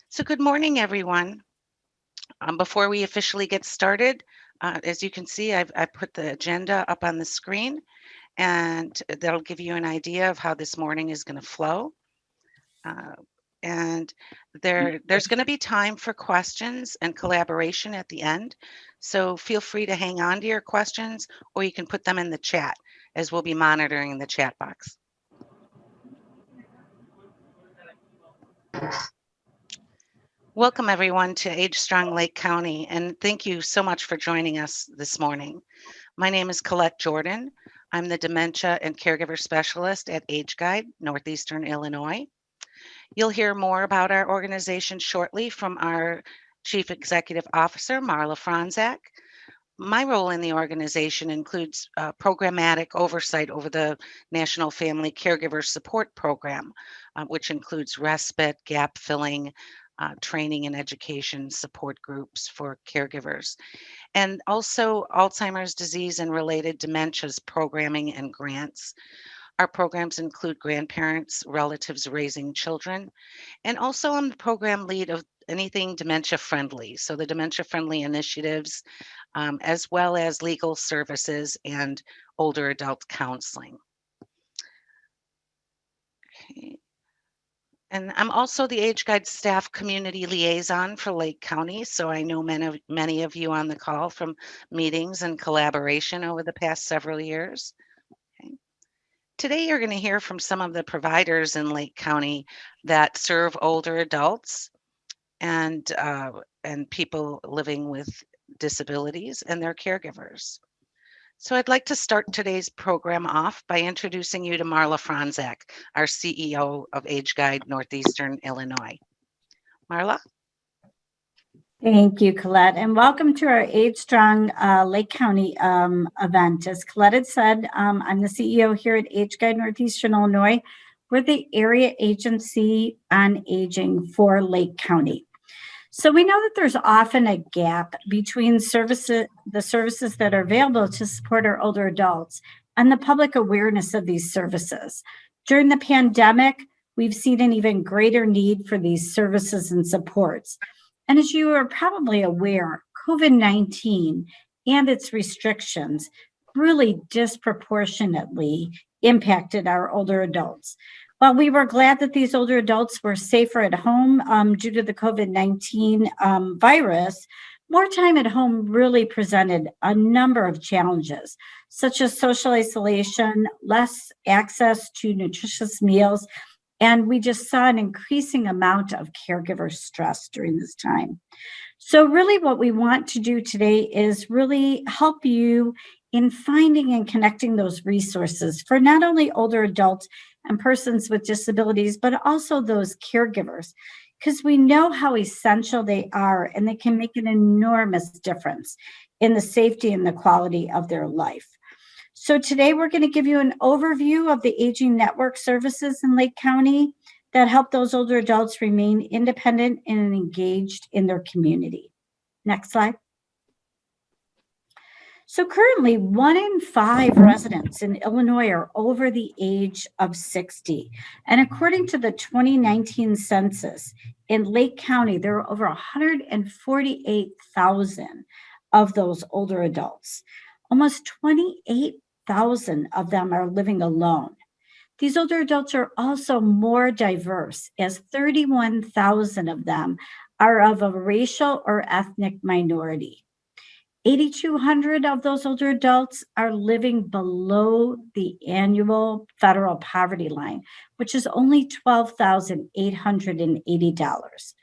So good morning, everyone. Before we officially get started, as you can see, I put the agenda up on the screen, and that'll give you an idea of how this morning is going to flow. Uh, and there's going to be time for questions and collaboration at the end. So feel free to hang on to your questions, or you can put them in the chat as we'll be monitoring the chat box. Welcome, everyone, to AgeStrong Lake County, and thank you so much for joining us this morning. My name is Colette Jordan. I'm the Dementia and Caregiver Specialist at Age Guide, Northeastern Illinois. You'll hear more about our organization shortly from our Chief Executive Officer, Marla Franzak. My role in the organization includes programmatic oversight over the National Family Caregiver Support Program, which includes respite, gap filling, training and education support groups for caregivers, and also Alzheimer's disease and related dementias programming and grants. Our programs include grandparents, relatives raising children, and also I'm the program lead of anything dementia friendly. So the dementia friendly initiatives, as well as legal services and older adult counseling. Okay. And I'm also the Age Guide staff community liaison for Lake County. So I know many of you on the call from meetings and collaboration over the past several years. Okay. Today, you're going to hear from some of the providers in Lake County that serve older adults and people living with disabilities and their caregivers. So I'd like to start today's program off by introducing you to Marla Franzak, our CEO of Age Guide Northeastern Illinois. Marla? Thank you, Colette, and welcome to our AgeStrong Lake County event. As Colette had said, I'm the CEO here at Age Guide Northeastern Illinois. We're the area agency on aging for Lake County. So we know that there's often a gap between the services that are available to support our older adults and the public awareness of these services. During the pandemic, we've seen an even greater need for these services and supports. And as you are probably aware, COVID-19 and its restrictions really disproportionately impacted our older adults. While we were glad that these older adults were safer at home due to the COVID-19 virus, more time at home really presented a number of challenges, such as social isolation, less access to nutritious meals, and we just saw an increasing amount of caregiver stress during this time. So really what we want to do today is really help you in finding and connecting those resources for not only older adults and persons with disabilities, but also those caregivers, because we know how essential they are and they can make an enormous difference in the safety and the quality of their life. So today we're going to give you an overview of the Aging Network services in Lake County that help those older adults remain independent and engaged in their community. Next slide. So currently, 1 in 5 residents in Illinois are over the age of 60. And according to the 2019 census, in Lake County, there are over 148,000 of those older adults. Almost 28,000 of them are living alone. These older adults are also more diverse, as 31,000 of them are of a racial or ethnic minority. 8,200 of those older adults are living below the annual federal poverty line, which is only $12,880.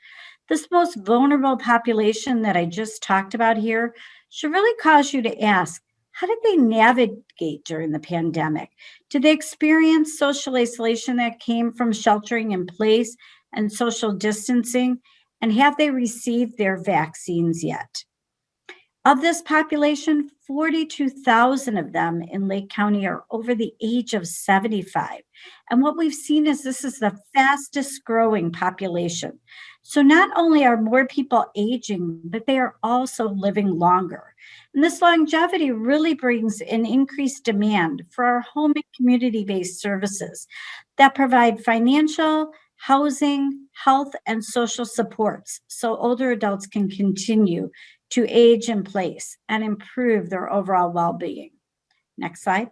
This most vulnerable population that I just talked about here should really cause you to ask, how did they navigate during the pandemic? Did they experience social isolation that came from sheltering in place and social distancing? And have they received their vaccines yet? Of this population, 42,000 of them in Lake County are over the age of 75. And what we've seen is this is the fastest growing population. So not only are more people aging, but they are also living longer. And this longevity really brings an increased demand for our home and community-based services that provide financial, housing, health, and social supports so older adults can continue to age in place and improve their overall well-being. Next slide.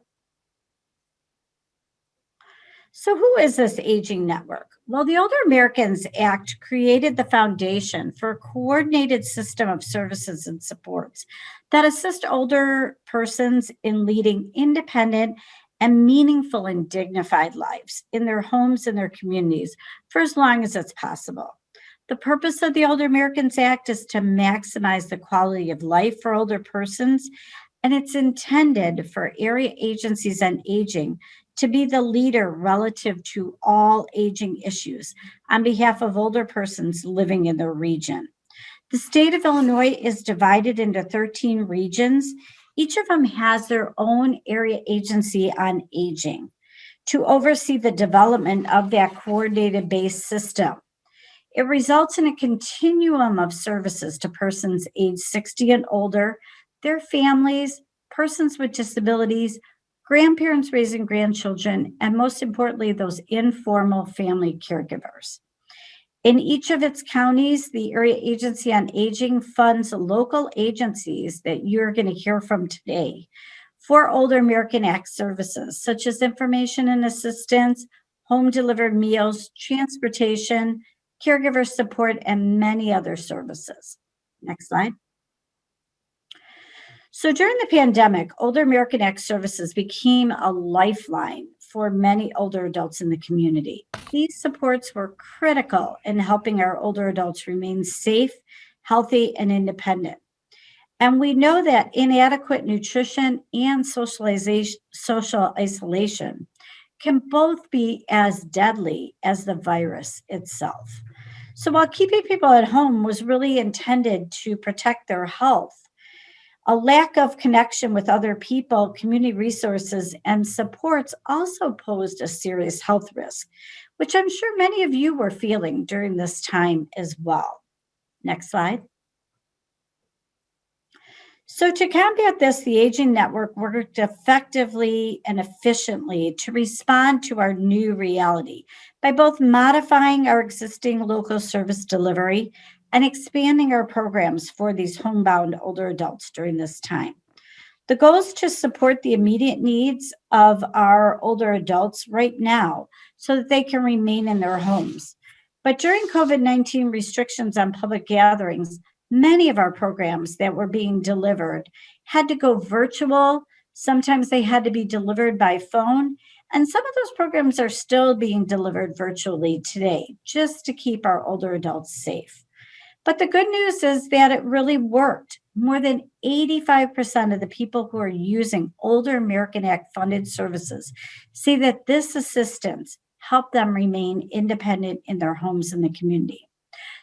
So, who is this aging network? Well, the Older Americans Act created the foundation for a coordinated system of services and supports that assist older persons in leading independent and meaningful and dignified lives in their homes and their communities for as long as it's possible. The purpose of the Older Americans Act is to maximize the quality of life for older persons, and it's intended for area agencies on aging to be the leader relative to all aging issues on behalf of older persons living in their region. The state of Illinois is divided into 13 regions. Each of them has their own area agency on aging to oversee the development of that coordinated based system. It results in a continuum of services to persons age 60 and older, their families, persons with disabilities, grandparents raising grandchildren, and most importantly, those informal family caregivers. In each of its counties, the Area Agency on Aging funds local agencies that you're going to hear from today for Older American Act services, such as information and assistance, home delivered meals, transportation, caregiver support, and many other services. Next slide. So during the pandemic, Older American Act services became a lifeline for many older adults in the community. These supports were critical in helping our older adults remain safe, healthy, and independent. And we know that inadequate nutrition and social isolation can both be as deadly as the virus itself. So while keeping people at home was really intended to protect their health, a lack of connection with other people, community resources, and supports also posed a serious health risk, which I'm sure many of you were feeling during this time as well. Next slide. So, to combat this, the Aging Network worked effectively and efficiently to respond to our new reality by both modifying our existing local service delivery and expanding our programs for these homebound older adults during this time. The goal is to support the immediate needs of our older adults right now so that they can remain in their homes. But during COVID-19 restrictions on public gatherings, many of our programs that were being delivered had to go virtual. Sometimes they had to be delivered by phone. And some of those programs are still being delivered virtually today, just to keep our older adults safe. But the good news is that it really worked. More than 85% of the people who are using Older American Act funded services say that this assistance helped them remain independent in their homes in the community.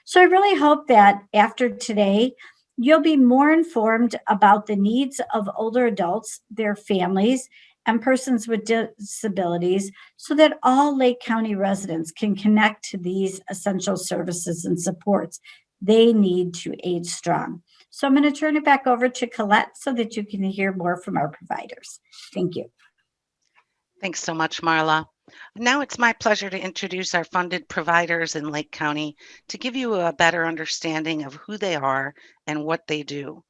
So I really hope that after today, you'll be more informed about the needs of older adults, their families, and persons with disabilities so that all Lake County residents can connect to these essential services and supports they need to age strong. So I'm going to turn it back over to Colette so that you can hear more from our providers. Thank you. Thanks so much, Marla. Now it's my pleasure to introduce our funded providers in Lake County to give you a better understanding of who they are and what they do.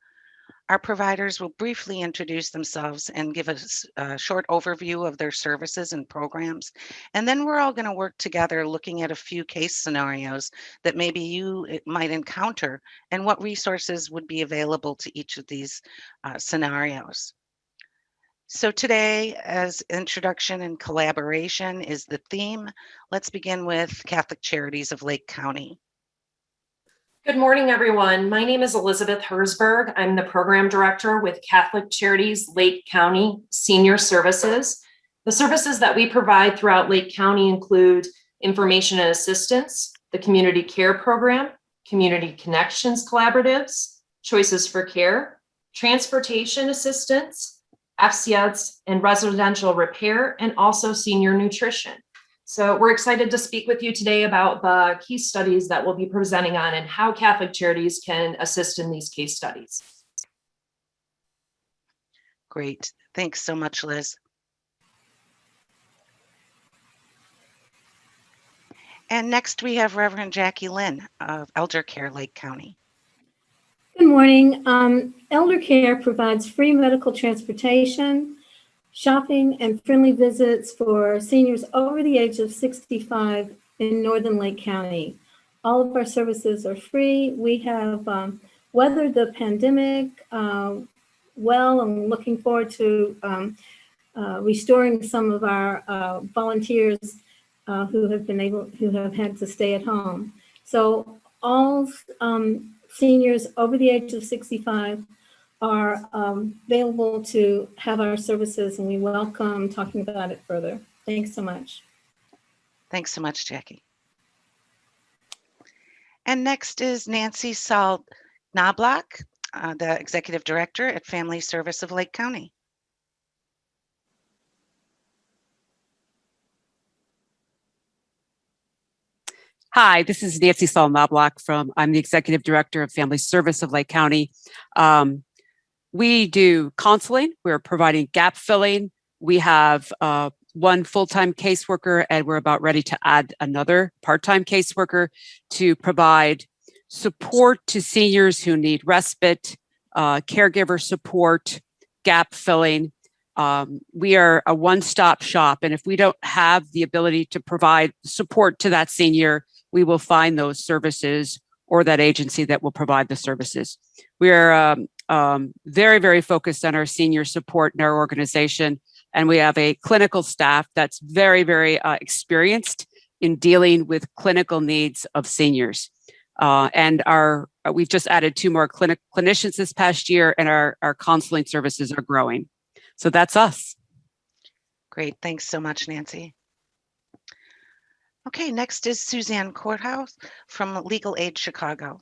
Our providers will briefly introduce themselves and give us a short overview of their services and programs. And then we're all going to work together looking at a few case scenarios that maybe you might encounter and what resources would be available to each of these scenarios. So today, as introduction and collaboration is the theme, let's begin with Catholic Charities of Lake County. Good morning, everyone. My name is Elizabeth Herzberg. I'm the program director with Catholic Charities Lake County Senior Services. The services that we provide throughout Lake County include information and assistance, the community care program, community connections collaboratives, choices for care, transportation assistance, FCS and residential repair, and also senior nutrition. So we're excited to speak with you today about the case studies that we'll be presenting on and how Catholic Charities can assist in these case studies. Great. Thanks so much, Liz. And next we have Reverend Jackie Lynn of Elder Care, Lake County. Good morning. Elder Care provides free medical transportation, shopping, and friendly visits for seniors over the age of 65 in Northern Lake County. All of our services are free. We have weathered the pandemic well, and looking forward to restoring some of our volunteers who have had to stay at home. So all seniors over the age of 65 are available to have our services, and we welcome talking about it further. Thanks so much. Thanks so much, Jackie. And next is Nancy Saul Knobloch, the Executive Director at Family Service of Lake County. Hi, this is Nancy Saul Knobloch I'm the Executive Director of Family Service of Lake County. We do counseling, we're providing gap filling. We have one full-time caseworker, and we're about ready to add another part-time caseworker to provide support to seniors who need respite, caregiver support, gap filling. We are a one-stop shop, and if we don't have the ability to provide support to that senior, we will find those services or that agency that will provide the services. We are very, very focused on our senior support in our organization, and we have a clinical staff that's very, very experienced in dealing with clinical needs of seniors. And we've just added 2 more clinicians this past year, and our counseling services are growing. So that's us. Great, thanks so much, Nancy. Okay, next is Suzanne Courthouse from Legal Aid Chicago.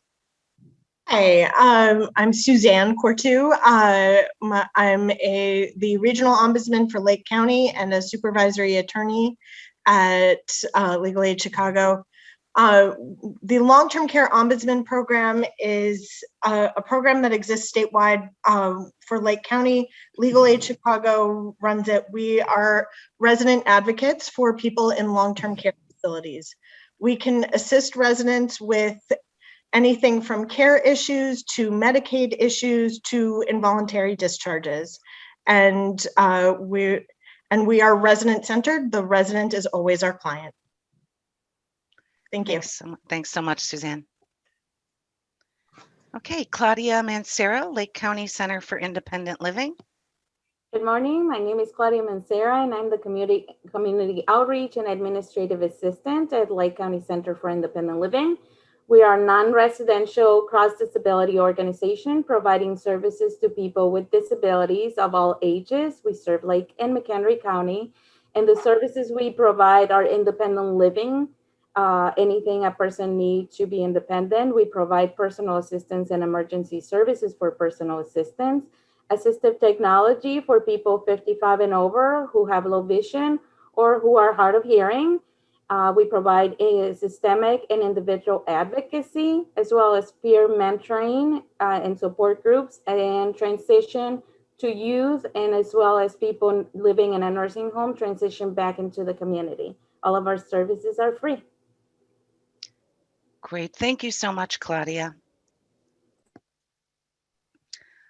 Hi, I'm Suzanne Courtou. I'm the Regional Ombudsman for Lake County and a supervisory attorney at Legal Aid Chicago. The Long-Term Care Ombudsman Program is a program that exists statewide for Lake County. Legal Aid Chicago runs it. We are resident advocates for people in long-term care facilities. We can assist residents with anything from care issues to Medicaid issues to involuntary discharges. And we are resident-centered. The resident is always our client. Thank you. Thanks so much, Suzanne. Okay, Claudia Mancera, Lake County Center for Independent Living. Good morning. My name is Claudia Mancera, and I'm the Community Outreach and Administrative Assistant at Lake County Center for Independent Living. We are a non-residential cross-disability organization providing services to people with disabilities of all ages. We serve Lake and McHenry County, and the services we provide are independent living, anything a person needs to be independent. We provide personal assistance and emergency services for personal assistance, assistive technology for people 55 and over who have low vision or who are hard of hearing. We provide a systemic and individual advocacy, as well as peer mentoring and support groups, and transition to youth, and as well as people living in a nursing home transition back into the community. All of our services are free. Great, thank you so much, Claudia.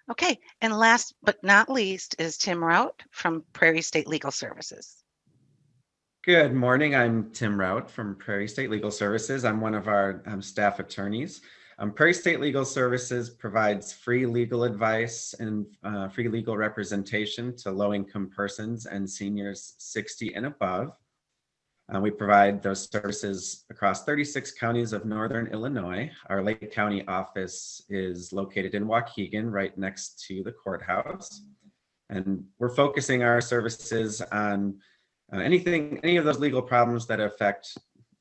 Okay, and last but not least is Tim Rout from Prairie State Legal Services. Good morning. I'm Tim Rout from Prairie State Legal Services. I'm one of our staff attorneys. Prairie State Legal Services provides free legal advice and free legal representation to low-income persons and seniors 60 and above. We provide those services across 36 counties of Northern Illinois. Our Lake County office is located in Waukegan, right next to the courthouse. And we're focusing our services on any of those legal problems that affect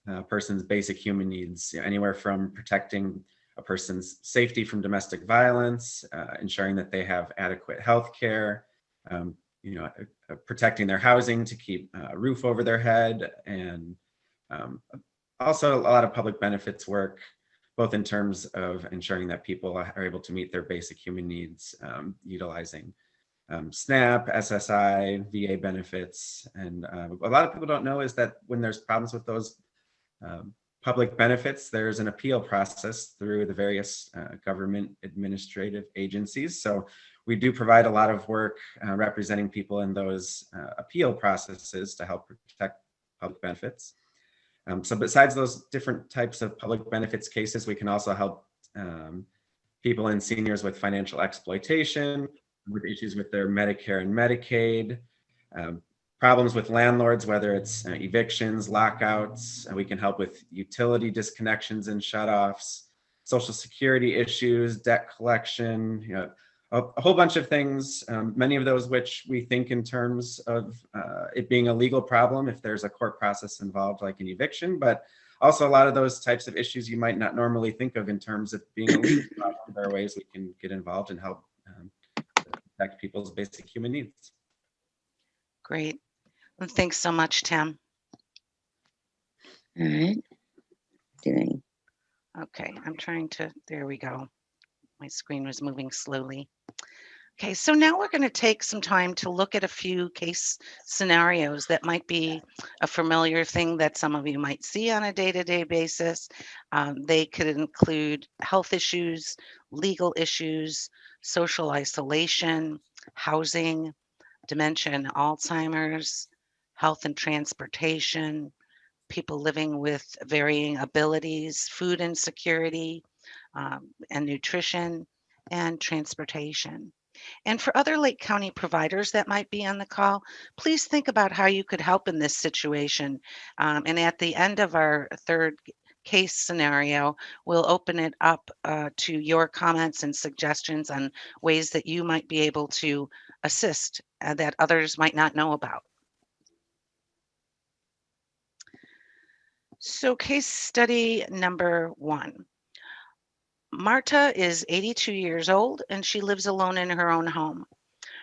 a person's basic human needs, anywhere from protecting a person's safety from domestic violence, ensuring that they have adequate health care, protecting their housing to keep a roof over their head, and also a lot of public benefits work, both in terms of ensuring that people are able to meet their basic human needs, utilizing SNAP, SSI, VA benefits. And a lot of people don't know is that when there's problems with those public benefits, there's an appeal process through the various government administrative agencies. So we do provide a lot of work representing people in those appeal processes to help protect public benefits. So besides those different types of public benefits cases, we can also help people and seniors with financial exploitation, with issues with their Medicare and Medicaid, problems with landlords, whether it's evictions, lockouts. We can help with utility disconnections and shutoffs, Social Security issues, debt collection, a whole bunch of things, many of those which we think in terms of it being a legal problem if there's a court process involved, like an eviction, but also a lot of those types of issues you might not normally think of in terms of being a legal problem. There are ways we can get involved and help protect people's basic human needs. Great. Well, thanks so much, Tim. All right. Okay, I'm trying to, there we go. My screen was moving slowly. Okay, so now we're going to take some time to look at a few case scenarios that might be a familiar thing that some of you might see on a day-to-day basis. They could include health issues, legal issues, social isolation, housing, dementia and Alzheimer's, health and transportation, people living with varying abilities, food insecurity, and nutrition, and transportation. And for other Lake County providers that might be on the call, please think about how you could help in this situation. And at the end of our third case scenario, we'll open it up to your comments and suggestions on ways that you might be able to assist that others might not know about. So case study number 1. Marta is 82 years old and she lives alone in her own home.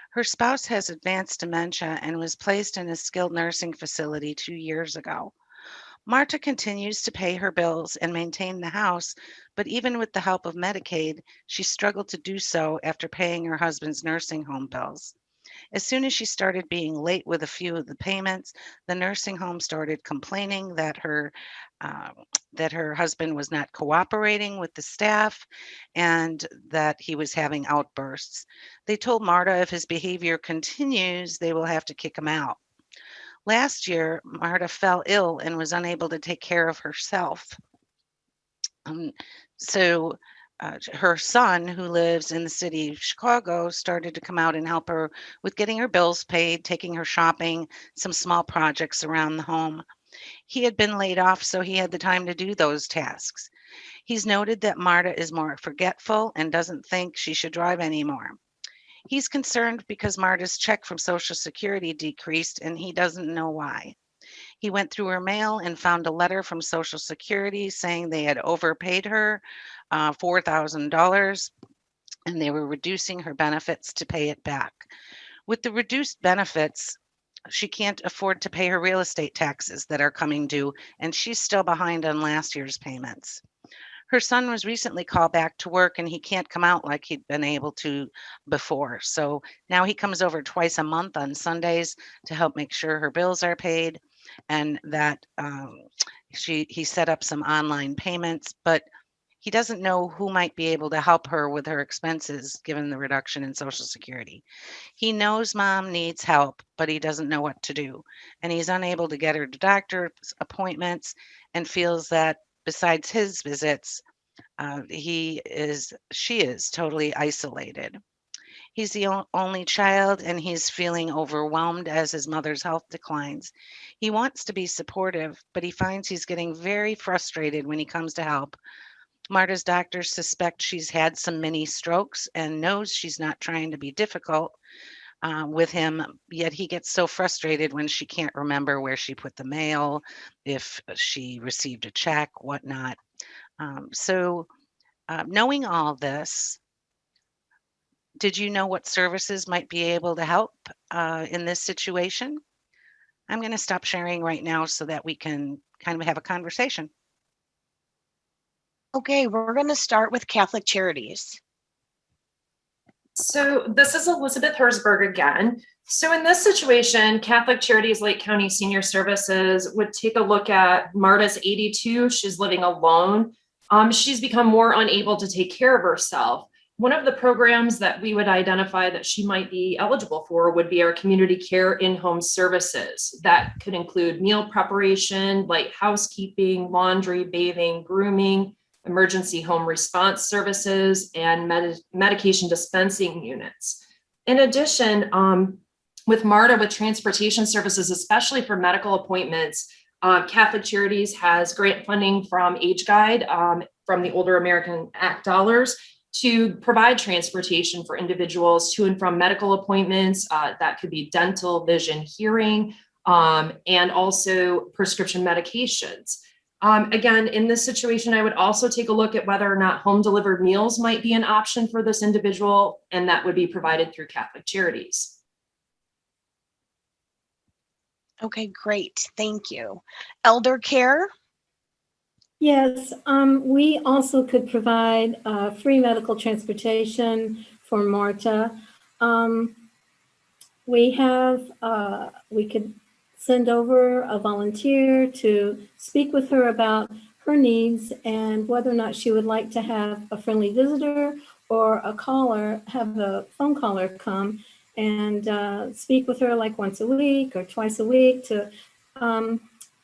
Her spouse has advanced dementia and was placed in a skilled nursing facility 2 years ago. Marta continues to pay her bills and maintain the house, but even with the help of Medicaid, she struggled to do so after paying her husband's nursing home bills. As soon as she started being late with a few of the payments, the nursing home started complaining that her husband was not cooperating with the staff and that he was having outbursts. They told Marta if his behavior continues, they will have to kick him out. Last year, Marta fell ill and was unable to take care of herself. So her son, who lives in the city of Chicago, started to come out and help her with getting her bills paid, taking her shopping, some small projects around the home. He had been laid off, so he had the time to do those tasks. He's noted that Marta is more forgetful and doesn't think she should drive anymore. He's concerned because Marta's check from Social Security decreased and he doesn't know why. He went through her mail and found a letter from Social Security saying they had overpaid her $4,000 and they were reducing her benefits to pay it back. With the reduced benefits, she can't afford to pay her real estate taxes that are coming due, and she's still behind on last year's payments. Her son was recently called back to work and he can't come out like he'd been able to before. So now he comes over twice a month on Sundays to help make sure her bills are paid and that he set up some online payments, but he doesn't know who might be able to help her with her expenses given the reduction in Social Security. He knows mom needs help, but he doesn't know what to do. And he's unable to get her to doctor's appointments and feels that besides his visits, she is totally isolated. He's the only child and he's feeling overwhelmed as his mother's health declines. He wants to be supportive, but he finds he's getting very frustrated when he comes to help. Marta's doctors suspect she's had some mini strokes and knows she's not trying to be difficult with him, yet he gets so frustrated when she can't remember where she put the mail, if she received a check, whatnot. Knowing all this, did you know what services might be able to help in this situation? I'm going to stop sharing right now so that we can kind of have a conversation. Okay, we're going to start with Catholic Charities. So this is Elizabeth Herzberg again. So in this situation, Catholic Charities Lake County Senior Services would take a look at Marta's 82. She's living alone. She's become more unable to take care of herself. One of the programs that we would identify that she might be eligible for would be our community care in-home services. That could include meal preparation, light housekeeping, laundry, bathing, grooming, emergency home response services, and medication dispensing units. In addition, with Marta, with transportation services, especially for medical appointments, Catholic Charities has grant funding from AgeGuide, from the Older American Act dollars, to provide transportation for individuals to and from medical appointments. That could be dental, vision, hearing, and also prescription medications. Again, in this situation, I would also take a look at whether or not home delivered meals might be an option for this individual, and that would be provided through Catholic Charities. Okay, great. Thank you. Elder care? Yes, we also could provide free medical transportation for Marta. We could send over a volunteer to speak with her about her needs and whether or not she would like to have a friendly visitor or a caller, have a phone caller come and speak with her like once a week or twice a week to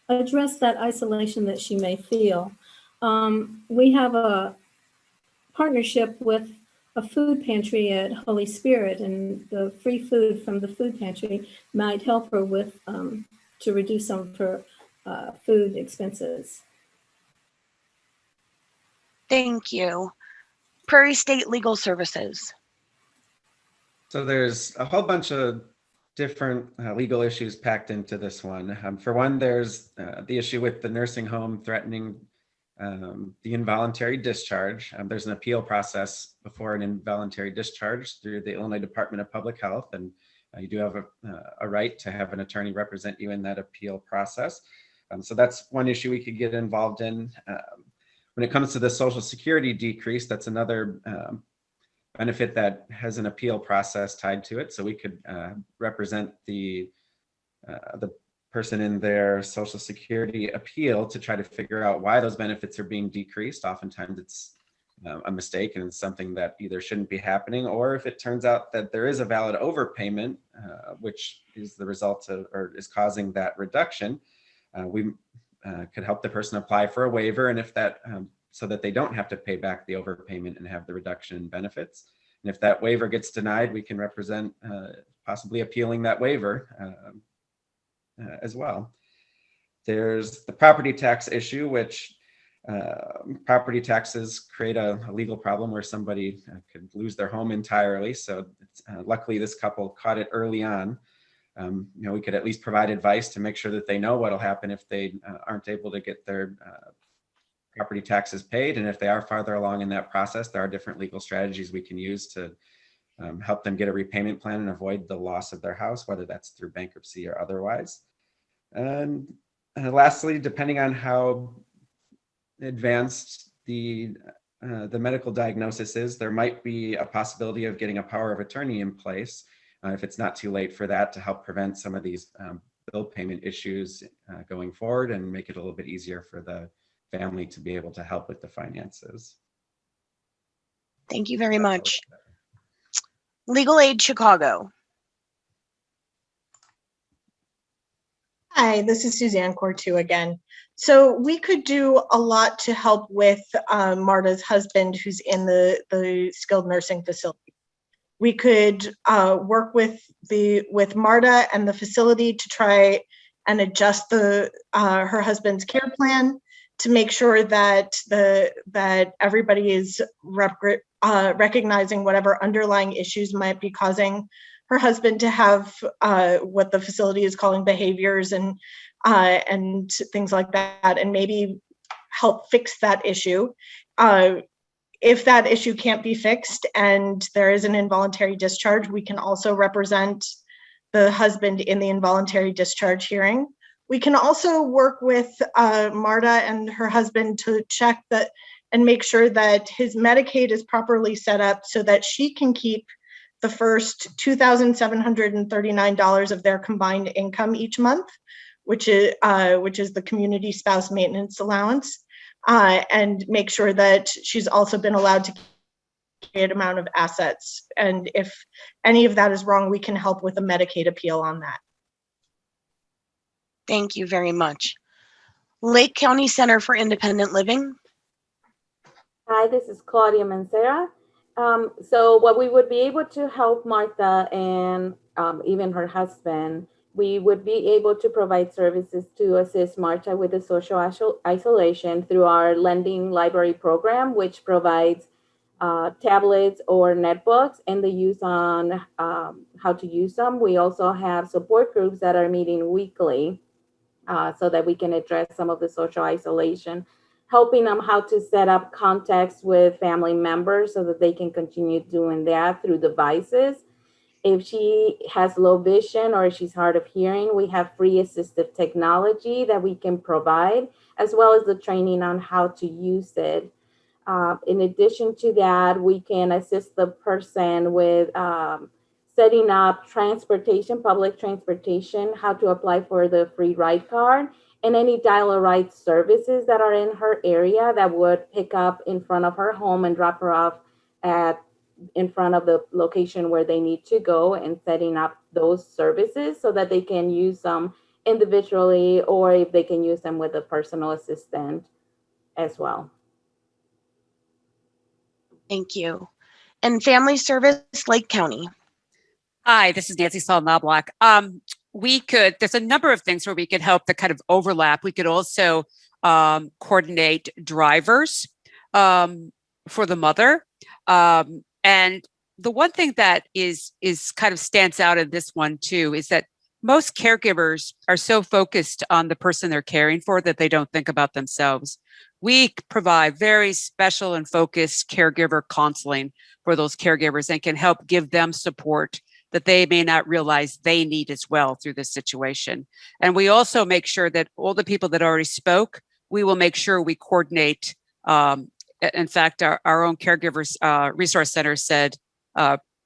address that isolation that she may feel. We have a partnership with a food pantry at Holy Spirit, and the free food from the food pantry might help her with to reduce some of her food expenses. Thank you. Prairie State Legal Services. So there's a whole bunch of different legal issues packed into this one. For one, there's the issue with the nursing home threatening the involuntary discharge. There's an appeal process before an involuntary discharge through the Illinois Department of Public Health, and you do have a right to have an attorney represent you in that appeal process. So that's one issue we could get involved in. When it comes to the Social Security decrease, that's another benefit that has an appeal process tied to it. So we could represent the person in their Social Security appeal to try to figure out why those benefits are being decreased. Oftentimes it's a mistake and it's something that either shouldn't be happening, or if it turns out that there is a valid overpayment, which is the result of or is causing that reduction, we could help the person apply for a waiver, and if that so that they don't have to pay back the overpayment and have the reduction in benefits. And if that waiver gets denied, we can represent possibly appealing that waiver as well. There's the property tax issue, which property taxes create a legal problem where somebody could lose their home entirely. So luckily this couple caught it early on. We could at least provide advice to make sure that they know what'll happen if they aren't able to get their property taxes paid. And if they are farther along in that process, there are different legal strategies we can use to help them get a repayment plan and avoid the loss of their house, whether that's through bankruptcy or otherwise. And lastly, depending on how advanced the medical diagnosis is, there might be a possibility of getting a power of attorney in place if it's not too late for that, to help prevent some of these bill payment issues going forward and make it a little bit easier for the family to be able to help with the finances. Thank you very much. Legal Aid Chicago. Hi, this is Suzanne Cortu again. So we could do a lot to help with Marta's husband, who's in the skilled nursing facility. We could work with Marta and the facility to try and adjust her husband's care plan to make sure that everybody is recognizing whatever underlying issues might be causing her husband to have what the facility is calling behaviors and things like that, and maybe help fix that issue. If that issue can't be fixed and there is an involuntary discharge, we can also represent the husband in the involuntary discharge hearing. We can also work with Marta and her husband to check that and make sure that his Medicaid is properly set up so that she can keep the first $2,739 of their combined income each month, which is the community spouse maintenance allowance, and make sure that she's also been allowed to create amount of assets. And if any of that is wrong, we can help with a Medicaid appeal on that. Thank you very much. Lake County Center for Independent Living. Hi, this is Claudia Mancera. So what we would be able to help Marta and even her husband, we would be able to provide services to assist Marta with the social isolation through our lending library program, which provides tablets or netbooks and the use on how to use them. We also have support groups that are meeting weekly so that we can address some of the social isolation, helping them how to set up contacts with family members so that they can continue doing that through devices. If she has low vision or she's hard of hearing, we have free assistive technology that we can provide, as well as the training on how to use it. In addition to that, we can assist the person with setting up transportation, public transportation, how to apply for the free ride card, and any dial-a-ride services that are in her area that would pick up in front of her home and drop her off in front of the location where they need to go, and setting up those services so that they can use them individually or if they can use them with a personal assistant as well. Thank you. And Family Service, Lake County. Hi, this is Nancy Saul-Knobloch. There's a number of things where we could help that kind of overlap. We could also coordinate drivers for the mother. And the one thing that is kind of stands out in this one too is that most caregivers are so focused on the person they're caring for that they don't think about themselves. We provide very special and focused caregiver counseling for those caregivers and can help give them support that they may not realize they need as well through this situation. And we also make sure that all the people that already spoke, we will make sure we coordinate. In fact, our own caregivers resource center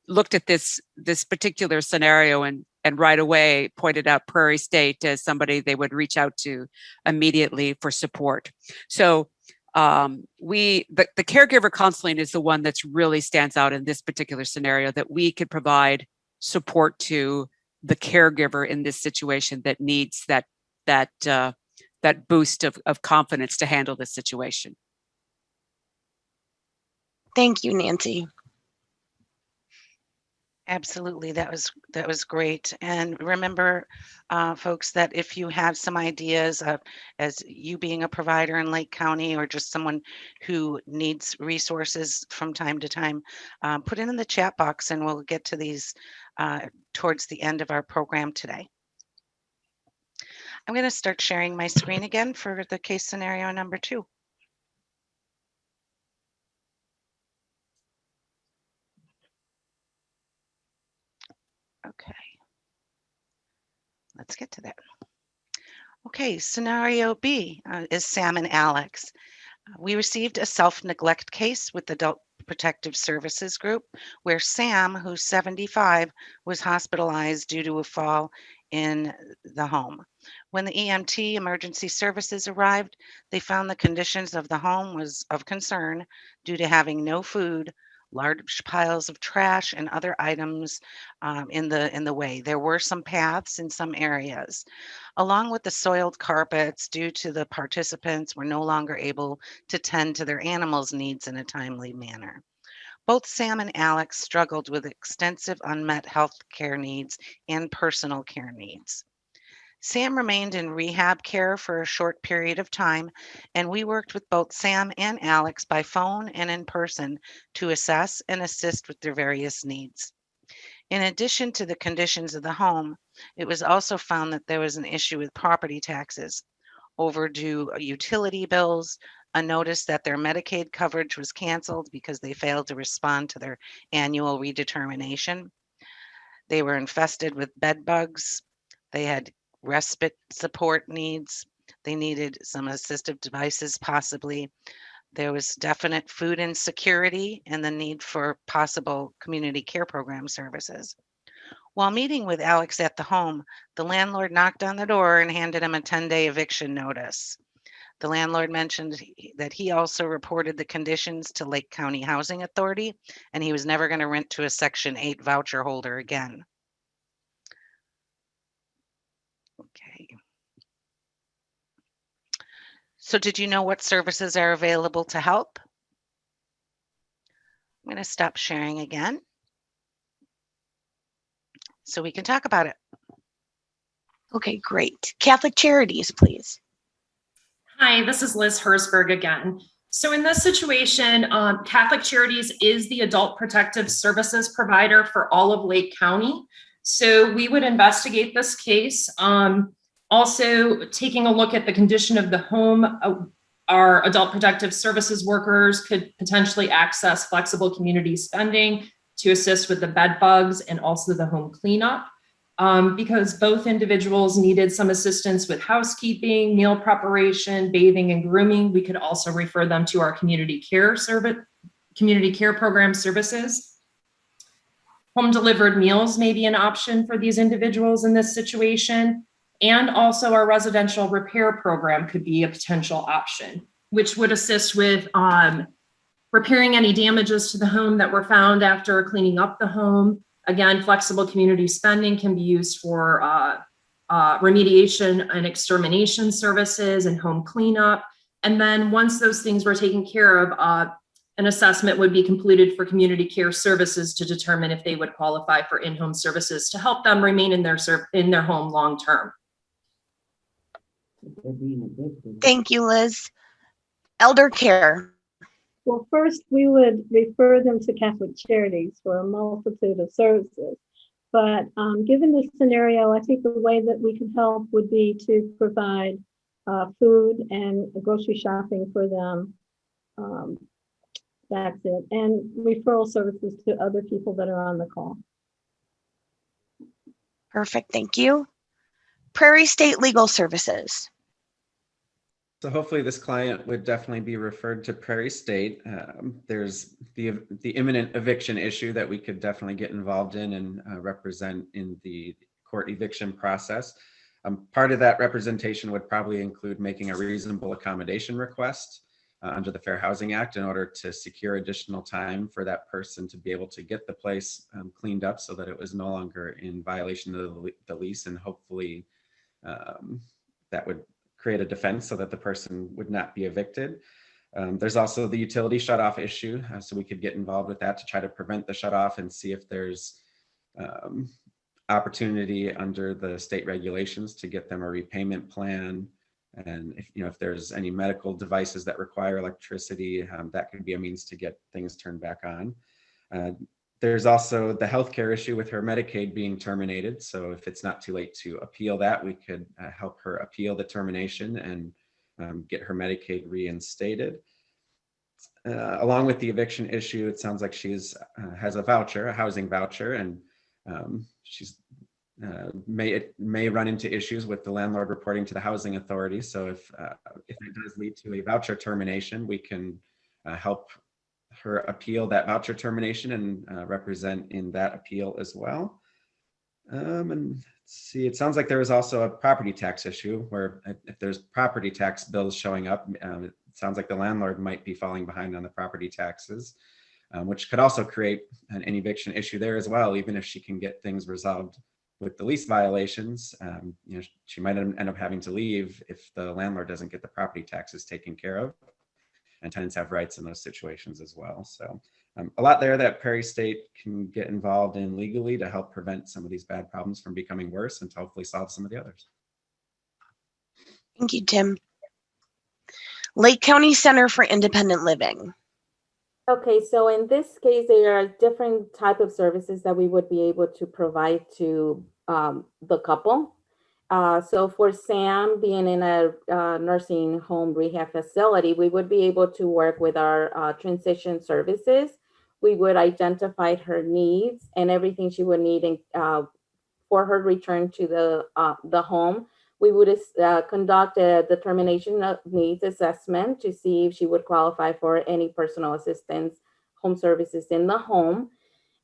looked at this particular scenario and right away pointed out Prairie State as somebody they would reach out to immediately for support. So the caregiver counseling is the one that's really stands out in this particular scenario, that we could provide support to the caregiver in this situation that needs that boost of confidence to handle this situation. Thank you, Nancy. Absolutely, that was great. And remember, folks, that if you have some ideas as you being a provider in Lake County or just someone who needs resources from time to time, put it in the chat box and we'll get to these towards the end of our program today. I'm going to start sharing my screen again for the case scenario number 2. Okay, let's get to that. Okay, scenario B is Sam and Alex. We received a self-neglect case with Adult Protective Services Group where Sam, who's 75, was hospitalized due to a fall in the home. When the EMT emergency services arrived, they found the conditions of the home was of concern due to having no food, large piles of trash and other items in the way. There were some paths in some areas, along with the soiled carpets due to the participants were no longer able to tend to their animals' needs in a timely manner. Both Sam and Alex struggled with extensive unmet health care needs and personal care needs. Sam remained in rehab care for a short period of time, and we worked with both Sam and Alex by phone and in person to assess and assist with their various needs. In addition to the conditions of the home, it was also found that there was an issue with property taxes, overdue utility bills, a notice that their Medicaid coverage was canceled because they failed to respond to their annual redetermination. They were infested with bed bugs. They had respite support needs. They needed some assistive devices, possibly. There was definite food insecurity and the need for possible community care program services. While meeting with Alex at the home, the landlord knocked on the door and handed him a 10-day eviction notice. The landlord mentioned that he also reported the conditions to Lake County Housing Authority, and he was never going to rent to a Section 8 voucher holder again. Okay. So did you know what services are available to help? I'm going to stop sharing again so we can talk about it. Okay, great. Catholic Charities, please. Hi, this is Liz Hersberg again. So in this situation, Catholic Charities is the adult protective services provider for all of Lake County. So we would investigate this case. Also taking a look at the condition of the home, our adult protective services workers could potentially access flexible community spending to assist with the bed bugs and also the home cleanup. Because both individuals needed some assistance with housekeeping, meal preparation, bathing, and grooming, we could also refer them to our community care program services. Home delivered meals may be an option for these individuals in this situation. And also our residential repair program could be a potential option, which would assist with repairing any damages to the home that were found after cleaning up the home. Again, flexible community spending can be used for remediation and extermination services and home cleanup. And then once those things were taken care of, an assessment would be completed for community care services to determine if they would qualify for in-home services to help them remain in their home long term. Thank you, Liz. Elder care. Well, first, we would refer them to Catholic Charities for a multitude of services. But given this scenario, I think the way that we could help would be to provide food and grocery shopping for them. That's it. And referral services to other people that are on the call. Perfect, thank you. Prairie State Legal Services. So hopefully this client would definitely be referred to Prairie State. There's the imminent eviction issue that we could definitely get involved in and represent in the court eviction process. Part of that representation would probably include making a reasonable accommodation request under the Fair Housing Act in order to secure additional time for that person to be able to get the place cleaned up so that it was no longer in violation of the lease, and hopefully that would create a defense so that the person would not be evicted. There's also the utility shutoff issue, so we could get involved with that to try to prevent the shutoff and see if there's opportunity under the state regulations to get them a repayment plan. And if there's any medical devices that require electricity, that could be a means to get things turned back on. There's also the healthcare issue with her Medicaid being terminated. So if it's not too late to appeal that, we could help her appeal the termination and get her Medicaid reinstated. Along with the eviction issue, it sounds like she's has a voucher, a housing voucher, and she's may run into issues with the landlord reporting to the housing authority. So if it does lead to a voucher termination, we can help her appeal that voucher termination and represent in that appeal as well. And let's see, it sounds like there was also a property tax issue where if there's property tax bills showing up, it sounds like the landlord might be falling behind on the property taxes, which could also create an eviction issue there as well, even if she can get things resolved with the lease violations. She might end up having to leave if the landlord doesn't get the property taxes taken care of. And tenants have rights in those situations as well. So a lot there that Prairie State can get involved in legally to help prevent some of these bad problems from becoming worse and to hopefully solve some of the others. Thank you, Tim. Lake County Center for Independent Living. Okay, so in this case, there are different type of services that we would be able to provide to the couple. So for Sam being in a nursing home rehab facility, we would be able to work with our transition services. We would identify her needs and everything she would need for her return to the home. We would conduct a determination of needs assessment to see if she would qualify for any personal assistance home services in the home.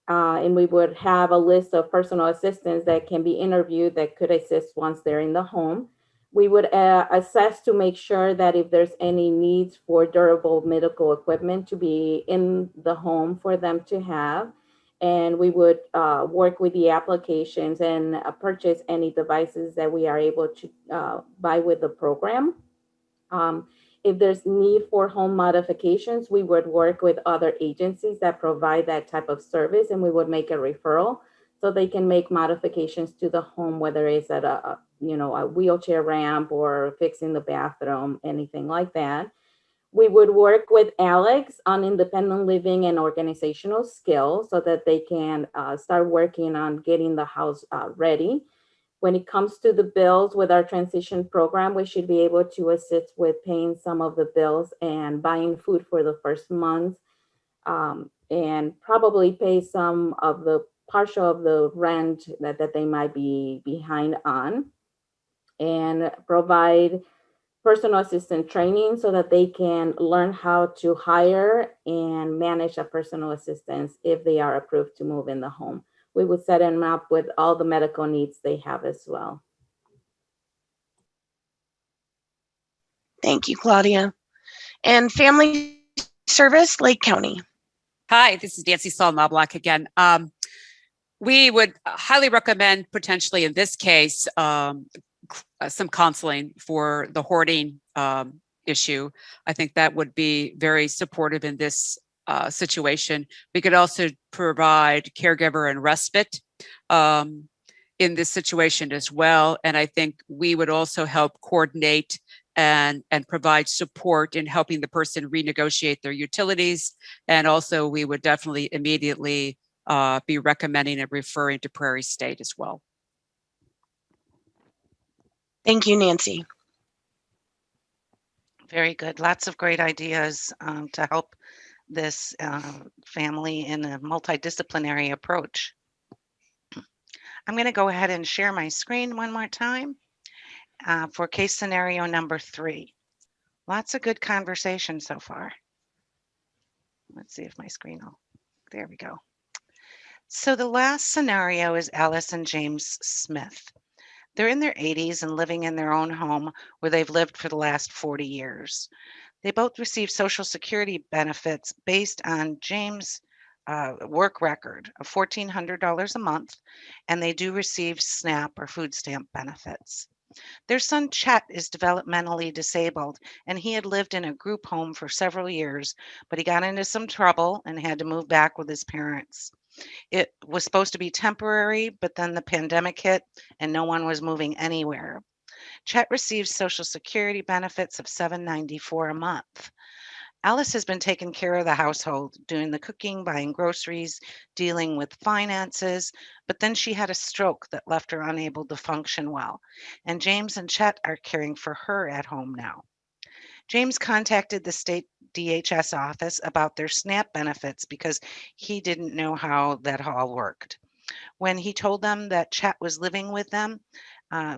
And we would have a list of personal assistants that can be interviewed that could assist once they're in the home. We would assess to make sure that if there's any needs for durable medical equipment to be in the home for them to have. And we would work with the applications and purchase any devices that we are able to buy with the program. If there's need for home modifications, we would work with other agencies that provide that type of service, and we would make a referral so they can make modifications to the home, whether it's at a wheelchair ramp or fixing the bathroom, anything like that. We would work with Alex on independent living and organizational skills so that they can start working on getting the house ready. When it comes to the bills with our transition program, we should be able to assist with paying some of the bills and buying food for the first month, and probably pay some of the partial of the rent that they might be behind on, and provide personal assistant training so that they can learn how to hire and manage a personal assistant if they are approved to move in the home. We would set them up with all the medical needs they have as well. Thank you, Claudia. And Family Service, Lake County. Hi, this is Nancy Saul-Knobloch again. We would highly recommend potentially in this case some counseling for the hoarding issue. I think that would be very supportive in this situation. We could also provide caregiver and respite in this situation as well. And I think we would also help coordinate and provide support in helping the person renegotiate their utilities. And also we would definitely immediately be recommending and referring to Prairie State as well. Thank you, Nancy. Very good. Lots of great ideas to help this family in a multidisciplinary approach. I'm going to go ahead and share my screen one more time for case scenario number 3. Lots of good conversation so far. Let's see if my screen will, there we go. So the last scenario is Alice and James Smith. They're in their 80s and living in their own home where they've lived for the last 40 years. They both receive Social Security benefits based on James' work record of $1,400 a month, and they do receive SNAP or food stamp benefits. Their son Chet is developmentally disabled, and he had lived in a group home for several years, but he got into some trouble and had to move back with his parents. It was supposed to be temporary, but then the pandemic hit and no one was moving anywhere. Chet receives Social Security benefits of $794 a month. Alice has been taking care of the household, doing the cooking, buying groceries, dealing with finances, but then she had a stroke that left her unable to function well. And James and Chet are caring for her at home now. James contacted the state DHS office about their SNAP benefits because he didn't know how that all worked. When he told them that Chet was living with them,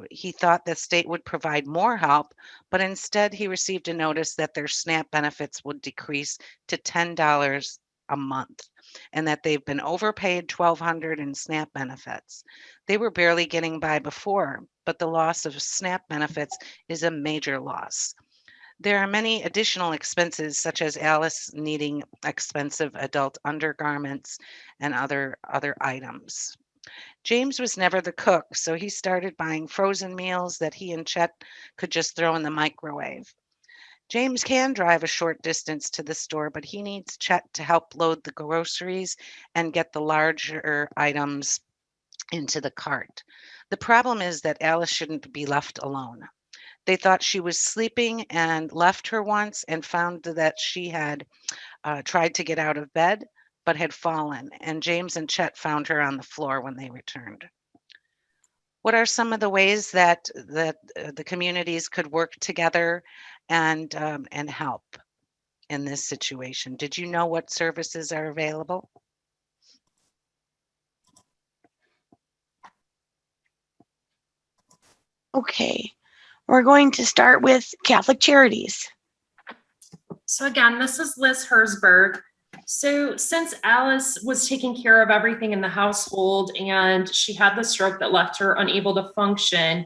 he thought the state would provide more help, but instead he received a notice that their SNAP benefits would decrease to $10 a month and that they've been overpaid $1,200 in SNAP benefits. They were barely getting by before, but the loss of SNAP benefits is a major loss. There are many additional expenses, such as Alice needing expensive adult undergarments and other items. James was never the cook, so he started buying frozen meals that he and Chet could just throw in the microwave. James can drive a short distance to the store, but he needs Chet to help load the groceries and get the larger items into the cart. The problem is that Alice shouldn't be left alone. They thought she was sleeping and left her once and found that she had tried to get out of bed, but had fallen, and James and Chet found her on the floor when they returned. What are some of the ways that the communities could work together and help in this situation? Did you know what services are available? Okay. We're going to start with Catholic Charities. So again, this is Liz Herzberg. So since Alice was taking care of everything in the household and she had the stroke that left her unable to function,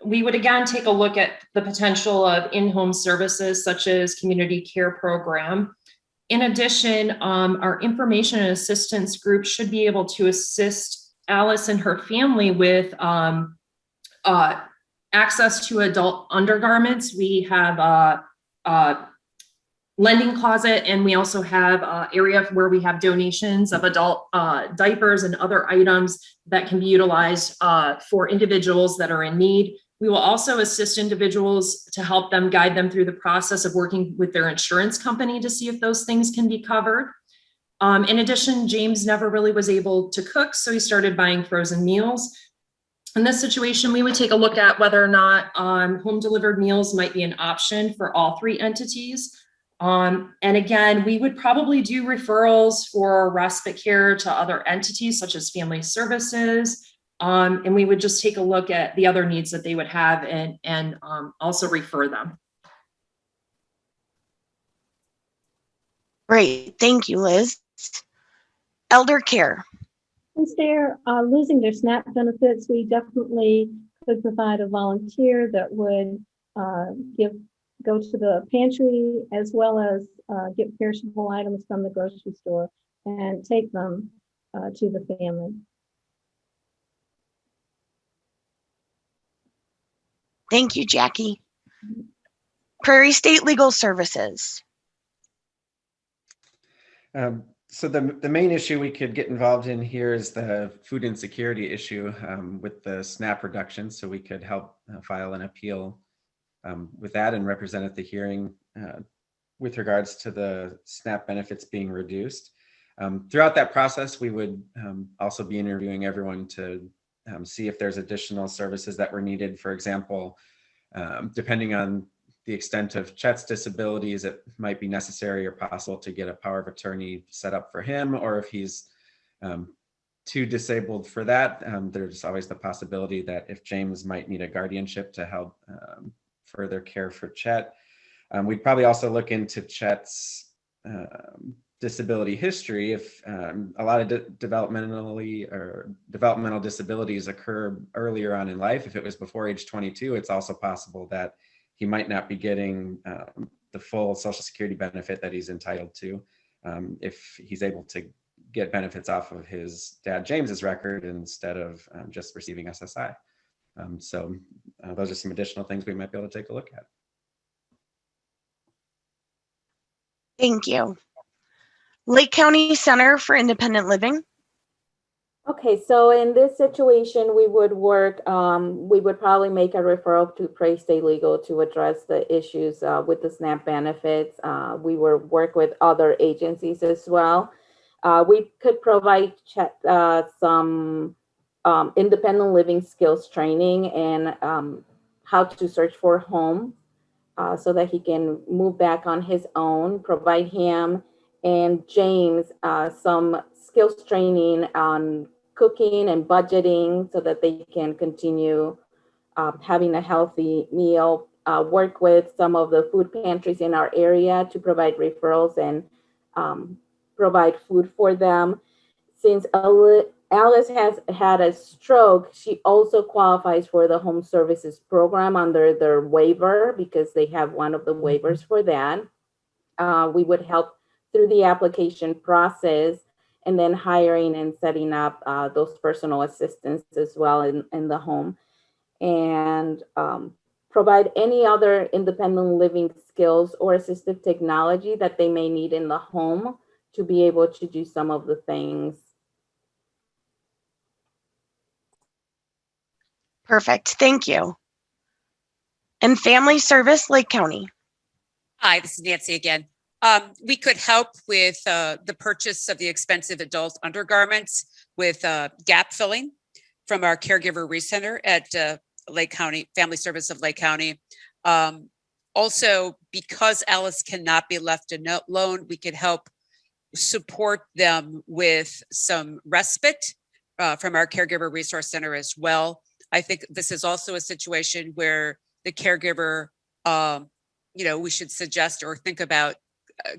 we would again take a look at the potential of in-home services such as community care program. In addition, our information and assistance group should be able to assist Alice and her family with access to adult undergarments. We have a lending closet, and we also have an area where we have donations of adult diapers and other items that can be utilized for individuals that are in need. We will also assist individuals to help them guide them through the process of working with their insurance company to see if those things can be covered. In addition, James never really was able to cook, so he started buying frozen meals. In this situation, we would take a look at whether or not home delivered meals might be an option for all three entities. And again, we would probably do referrals for respite care to other entities such as family services. And we would just take a look at the other needs that they would have and also refer them. Great, thank you, Liz. Elder care. Since they're losing their SNAP benefits, we definitely could provide a volunteer that would go to the pantry as well as get perishable items from the grocery store and take them to the family. Thank you, Jackie. Prairie State Legal Services. So the main issue we could get involved in here is the food insecurity issue with the SNAP reduction. So we could help file an appeal with that and represent at the hearing with regards to the SNAP benefits being reduced. Throughout that process, we would also be interviewing everyone to see if there's additional services that were needed. For example, depending on the extent of Chet's disabilities, it might be necessary or possible to get a power of attorney set up for him, or if he's too disabled for that, there's always the possibility that if James might need a guardianship to help further care for Chet. We'd probably also look into Chet's disability history. If a lot of developmental disabilities occur earlier on in life, if it was before age 22, it's also possible that he might not be getting the full Social Security benefit that he's entitled to if he's able to get benefits off of his dad James's record instead of just receiving SSI. So those are some additional things we might be able to take a look at. Thank you. Lake County Center for Independent Living. Okay, so in this situation, we would work, we would probably make a referral to Prairie State Legal to address the issues with the SNAP benefits. We would work with other agencies as well. We could provide some independent living skills training and how to search for a home so that he can move back on his own, provide him and James some skills training on cooking and budgeting so that they can continue having a healthy meal, work with some of the food pantries in our area to provide referrals and provide food for them. Since Alice has had a stroke, she also qualifies for the home services program under their waiver because they have one of the waivers for that. We would help through the application process and then hiring and setting up those personal assistants as well in the home, and provide any other independent living skills or assistive technology that they may need in the home to be able to do some of the things. Perfect, thank you. And Family Service, Lake County. Hi, this is Nancy again. We could help with the purchase of the expensive adult undergarments with gap filling from our caregiver recenter at Lake County, Family Service of Lake County. Also, because Alice cannot be left alone, we could help support them with some respite from our caregiver resource center as well. I think this is also a situation where the caregiver, we should suggest or think about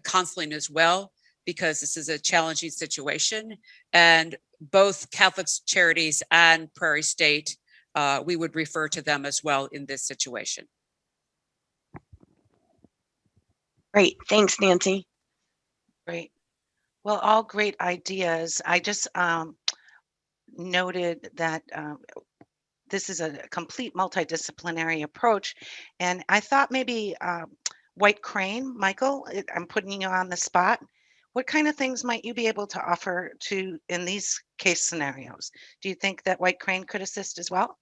counseling as well, because this is a challenging situation. And both Catholic Charities and Prairie State, we would refer to them as well in this situation. Great. Thanks, Nancy. Great. Well, all great ideas. I just noted that this is a complete multidisciplinary approach. And I thought maybe White Crane, Michael, I'm putting you on the spot. What kind of things might you be able to offer to in these case scenarios? Do you think that White Crane could assist as well?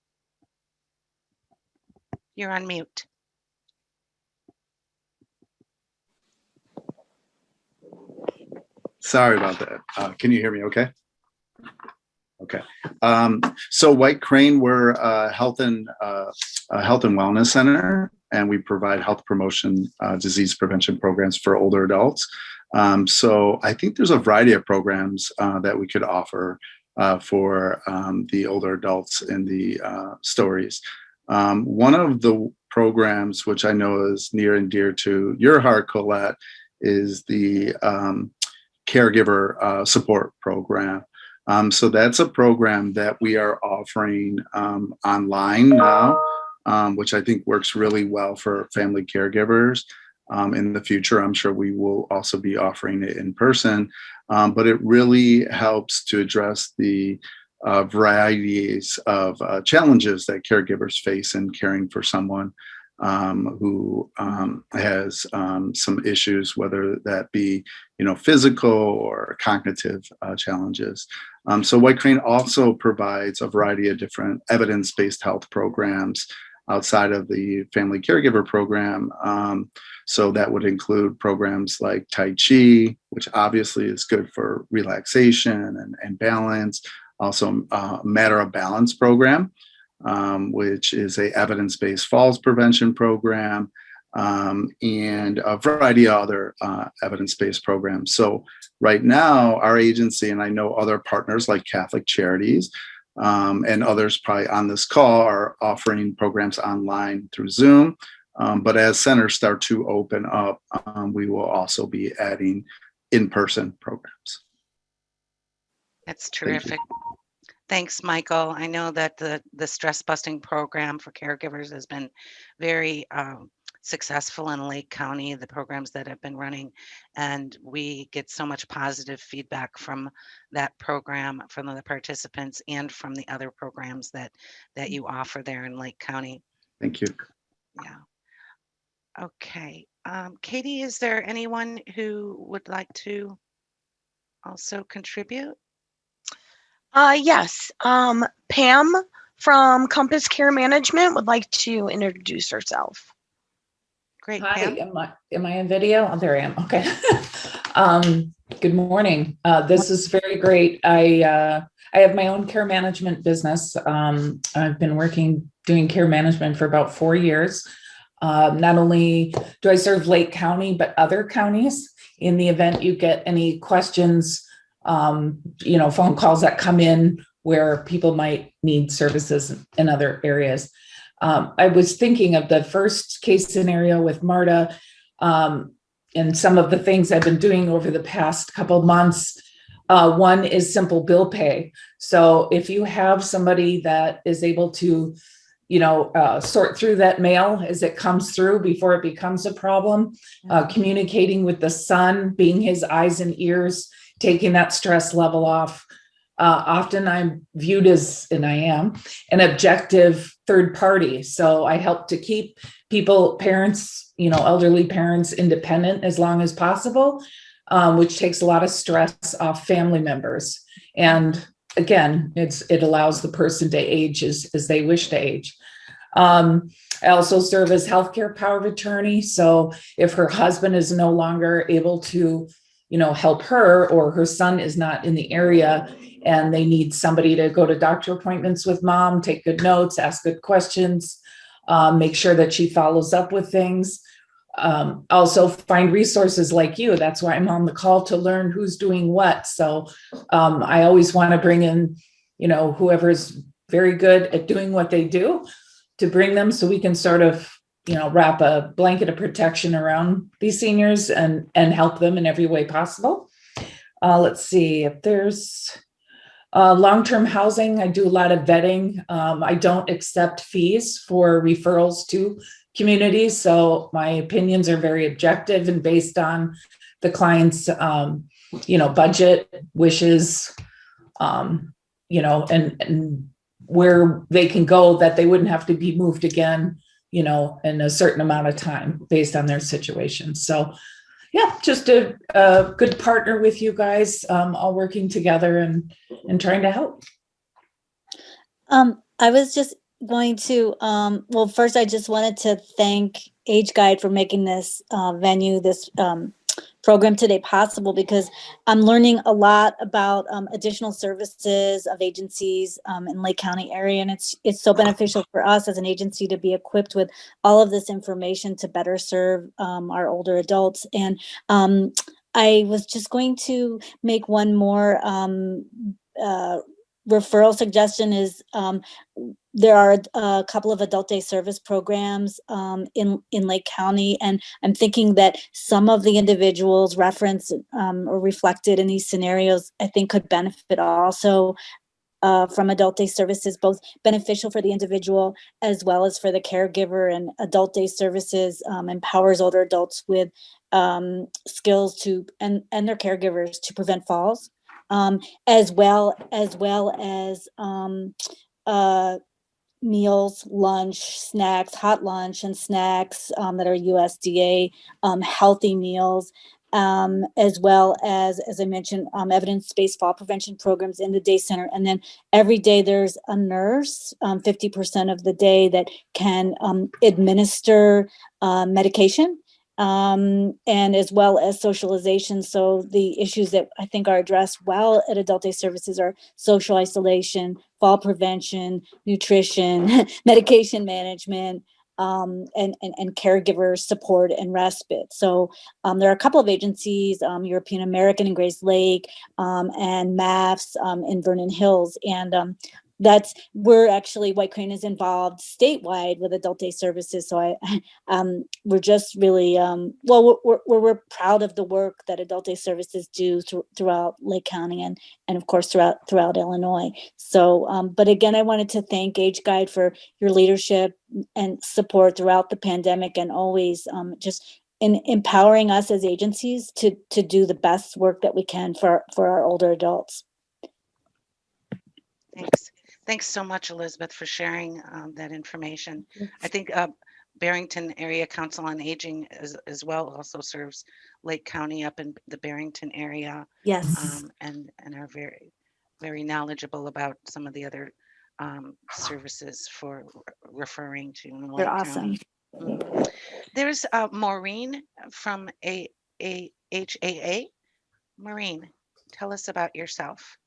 You're on mute. Sorry about that. Can you hear me okay? Okay. So White Crane, we're a health and wellness center, and we provide health promotion, disease prevention programs for older adults. So I think there's a variety of programs that we could offer for the older adults in the stories. One of the programs, which I know is near and dear to your heart, Colette, is the caregiver support program. So that's a program that we are offering online now, which I think works really well for family caregivers. In the future, I'm sure we will also be offering it in person, but it really helps to address the varieties of challenges that caregivers face in caring for someone who has some issues, whether that be, physical or cognitive challenges. So White Crane also provides a variety of different evidence-based health programs outside of the family caregiver program. So that would include programs like Tai Chi, which obviously is good for relaxation and balance. Also, Matter of Balance program, which is a evidence-based falls prevention program, and a variety of other evidence-based programs. So right now, our agency, and I know other partners like Catholic Charities and others probably on this call, are offering programs online through Zoom. But as centers start to open up, we will also be adding in-person programs. That's terrific. Thanks, Michael. I know that the stress busting program for caregivers has been very successful in Lake County, the programs that have been running, and we get so much positive feedback from that program, from the participants, and from the other programs that you offer there in Lake County. Thank you. Yeah. Okay. Katie, is there anyone who would like to also contribute? Yes. Pam from Compass Care Management would like to introduce herself. Great. Hi, Pam. am I in video? Oh, there I am. Okay. Good morning. This is very great. I have my own care management business. I've been doing care management for about 4 years. Not only do I serve Lake County, but other counties. In the event you get any questions, phone calls that come in where people might need services in other areas. I was thinking of the first case scenario with Marta, and some of the things I've been doing over the past couple of months. One is simple bill pay. So if you have somebody that is able to, sort through that mail as it comes through before it becomes a problem, communicating with the son, being his eyes and ears, taking that stress level off. Often I'm viewed as, and I am, an objective third party. So I help to keep parents, elderly parents independent as long as possible, which takes a lot of stress off family members. And again, it allows the person to age as they wish to age. I also serve as healthcare power of attorney. So if her husband is no longer able to, help her, or her son is not in the area and they need somebody to go to doctor appointments with mom, take good notes, ask good questions, make sure that she follows up with things. Also find resources like you. That's why I'm on the call, to learn who's doing what. So I always want to bring in, whoever's very good at doing what they do. to bring them so we can sort of, wrap a blanket of protection around these seniors and help them in every way possible. Let's see if there's long-term housing. I do a lot of vetting. I don't accept fees for referrals to communities. So my opinions are very objective and based on the client's, budget, wishes, and where they can go, that they wouldn't have to be moved again, in a certain amount of time based on their situation. So yeah, just a good partner with you guys, all working together and trying to help. I was just going to, well, first I just wanted to thank Age Guide for making this venue, this program today possible, because I'm learning a lot about additional services of agencies in Lake County area. And it's so beneficial for us as an agency to be equipped with all of this information to better serve our older adults. And I was just going to make one more referral suggestion is there are a couple of adult day service programs in Lake County, and I'm thinking that some of the individuals referenced or reflected in these scenarios, I think, could benefit also from adult day services, both beneficial for the individual as well as for the caregiver. And adult day services empowers older adults with skills to and their caregivers to prevent falls, as well as meals, lunch, snacks, hot lunch and snacks that are USDA healthy meals, as well as I mentioned, evidence-based fall prevention programs in the day center. And then every day there's a nurse, 50% of the day, that can administer medication, and as well as socialization. So the issues that I think are addressed well at adult day services are social isolation, fall prevention, nutrition, medication management, and caregiver support and respite. So there are a couple of agencies, European American in Grace Lake, and MAFS in Vernon Hills. And we're actually, White Crane is involved statewide with adult day services. So we're just really, we're proud of the work that adult day services do throughout Lake County and of course throughout Illinois. So, but again, I wanted to thank Age Guide for your leadership and support throughout the pandemic, and always just in empowering us as agencies to do the best work that we can for our older adults. Thanks so much, Elizabeth, for sharing that information. I think Barrington Area Council on Aging as well also serves Lake County up in the Barrington area. Yes. And are very, very knowledgeable about some of the other services for referring to Lake They're awesome. County. There's Maureen from HAA. Maureen, tell us about yourself.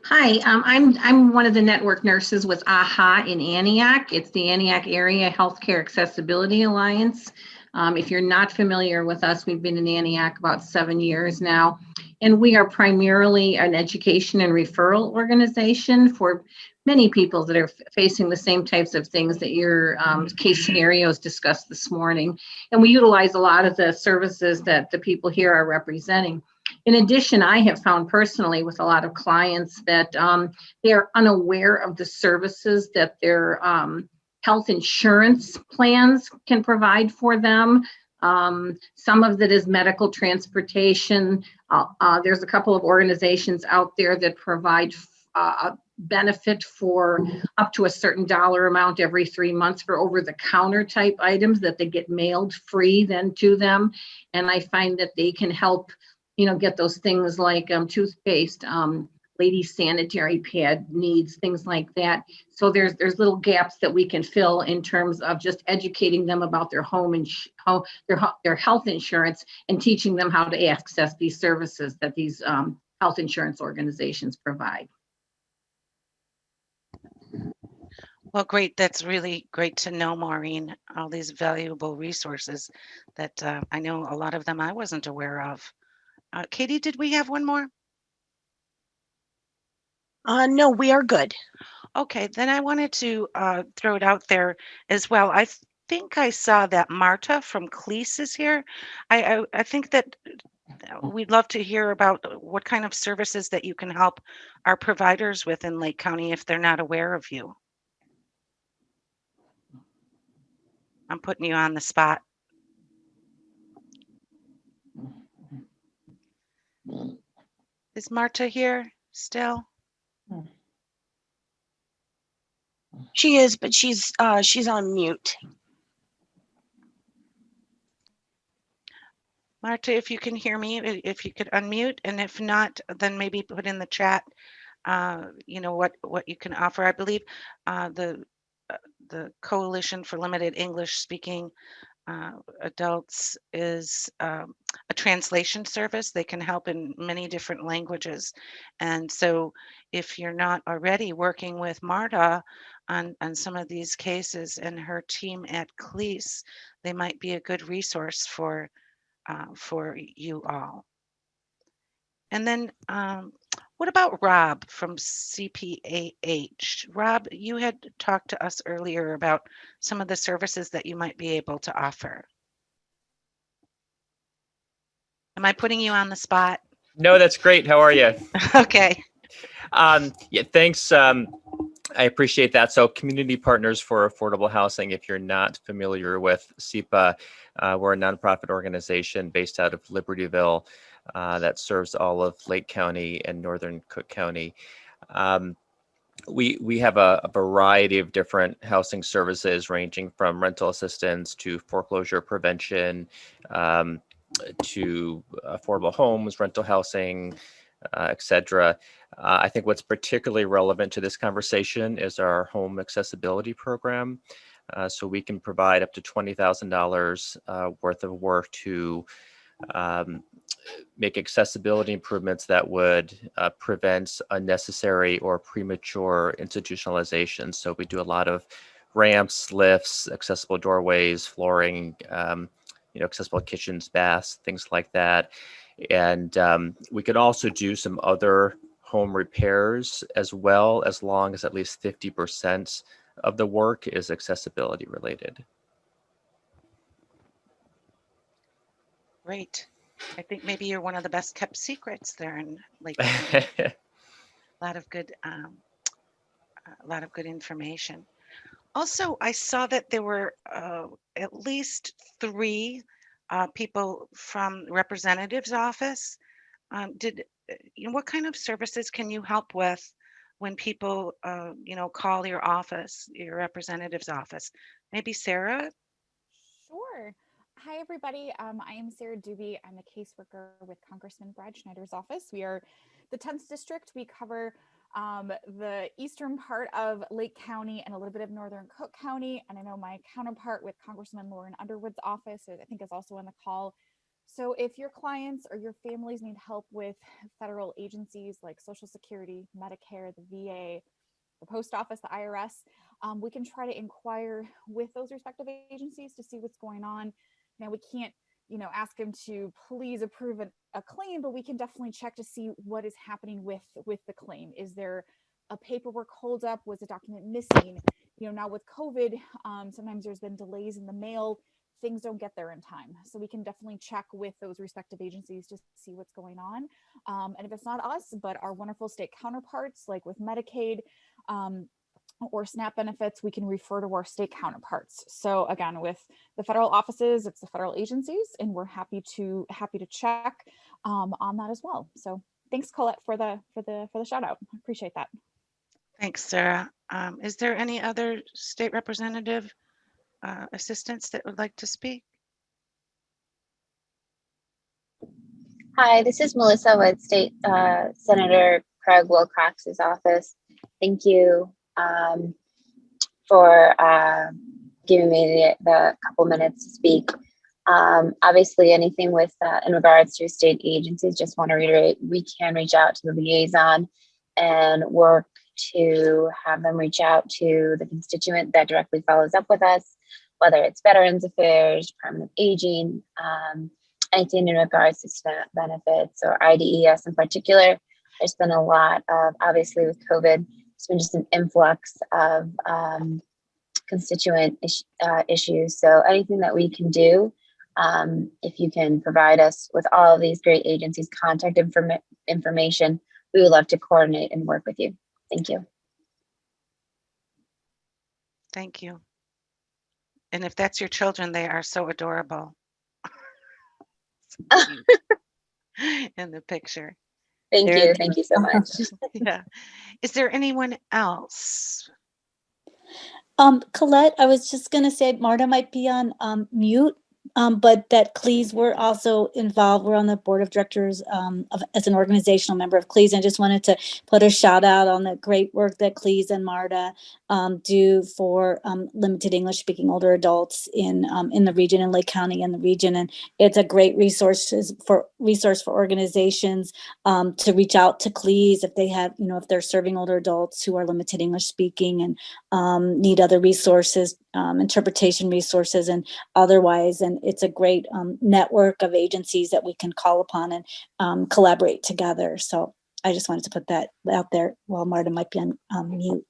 Hi, I'm one of the network nurses with AHA in Antioch. It's the Antioch Area Healthcare Accessibility Alliance. If you're not familiar with us, we've been in Antioch about 7 years now, and we are primarily an education and referral organization for many people that are facing the same types of things that your case scenarios discussed this morning. And we utilize a lot of the services that the people here are representing. In addition, I have found personally with a lot of clients that they are unaware of the services that their health insurance plans can provide for them. Some of that is medical transportation. There's a couple of organizations out there that provide benefit for up to a certain dollar amount every 3 months for over-the-counter type items that they get mailed free then to them. And I find that they can help get those things like toothpaste, ladies' sanitary pad needs, things like that. So there's little gaps that we can fill in terms of just educating them about their home and their health insurance, and teaching them how to access these services that these health insurance organizations provide. Well, great. That's really great to know, Maureen, all these valuable resources that I know a lot of them I wasn't aware of. Katie, did we have one more? No, we are good. Okay, then I wanted to throw it out there as well. I think I saw that Marta from Cleese is here. I think that we'd love to hear about what kind of services that you can help our providers with in Lake County if they're not aware of you. I'm putting you on the spot. Is Marta here still? She is, but she's on mute. Marta, if you can hear me, if you could unmute, and if not, then maybe put in the chat, you know, what you can offer. I believe the Coalition for Limited English Speaking Adults is a translation service. They can help in many different languages. And so if you're not already working with Marta on some of these cases and her team at Cleese, they might be a good resource for you all. And then what about Rob from CPAH? Rob, you had talked to us earlier about some of the services that you might be able to offer. Am I putting you on the spot? No, that's great. How are you? Okay. Yeah, thanks. I appreciate that. So Community Partners for Affordable Housing, if you're not familiar with CEPA, we're a nonprofit organization based out of Libertyville that serves all of Lake County and Northern Cook County. We have a variety of different housing services ranging from rental assistance to foreclosure prevention, to affordable homes, rental housing, etc. I think what's particularly relevant to this conversation is our home accessibility program. So we can provide up to $20,000 worth of work to make accessibility improvements that would prevent unnecessary or premature institutionalization. So we do a lot of ramps, lifts, accessible doorways, flooring, accessible kitchens, baths, things like that. And we could also do some other home repairs as well, as long as at least 50% of the work is accessibility related. Great. I think maybe you're one of the best kept secrets there in Lake County. A lot of good information. Also, I saw that there were at least 3 people from representative's office. What kind of services can you help with when people, call your office, your representative's office? Maybe Sarah? Sure. Hi, everybody. I am Sarah Doobie. I'm a caseworker with Congressman Brad Schneider's office. We are the 10th district. We cover the eastern part of Lake County and a little bit of northern Cook County. And I know my counterpart with Congressman Lauren Underwood's office, I think, is also on the call. So if your clients or your families need help with federal agencies like Social Security, Medicare, the VA, the post office, the IRS, we can try to inquire with those respective agencies to see what's going on. Now, we can't, ask them to please approve a claim, but we can definitely check to see what is happening with the claim. Is there a paperwork holdup? Was a document missing? Now with COVID, sometimes there's been delays in the mail. Things don't get there in time. So we can definitely check with those respective agencies to see what's going on. And if it's not us, but our wonderful state counterparts, like with Medicaid, or SNAP benefits, we can refer to our state counterparts. So again, with the federal offices, it's the federal agencies, and we're happy to check on that as well. So thanks, Colette, for the shout out. I appreciate that. Thanks, Sarah. Is there any other state representative assistants that would like to speak? Hi, this is Melissa with State Senator Craig Wilcox's office. Thank you for giving me the couple minutes to speak. Obviously, anything with in regards to state agencies, just want to reiterate, we can reach out to the liaison and work to have them reach out to the constituent that directly follows up with us, whether it's Veterans Affairs, Department of Aging, anything in regards to SNAP benefits or IDES in particular. There's been a lot of, obviously with COVID, it's been just an influx of constituent issues. So anything that we can do, if you can provide us with all of these great agencies' contact information, we would love to coordinate and work with you. Thank you. Thank you. And if that's your children, they are so adorable. So cute in the picture. Thank Very you. Thank you so much. Yeah. Is there anyone else? Colette, I was just going to say Marta might be on mute, but that CLEAS, we're also involved. We're on the board of directors as an organizational member of CLEAS. I just wanted to put a shout out on the great work that CLEAS and Marta do for limited English speaking older adults in the region, in Lake County and the region. And it's a great resource for organizations to reach out to CLEAS if they have, if they're serving older adults who are limited English speaking and need other resources, interpretation resources and otherwise. And it's a great network of agencies that we can call upon and collaborate together. So I just wanted to put that out there while Marta might be on mute.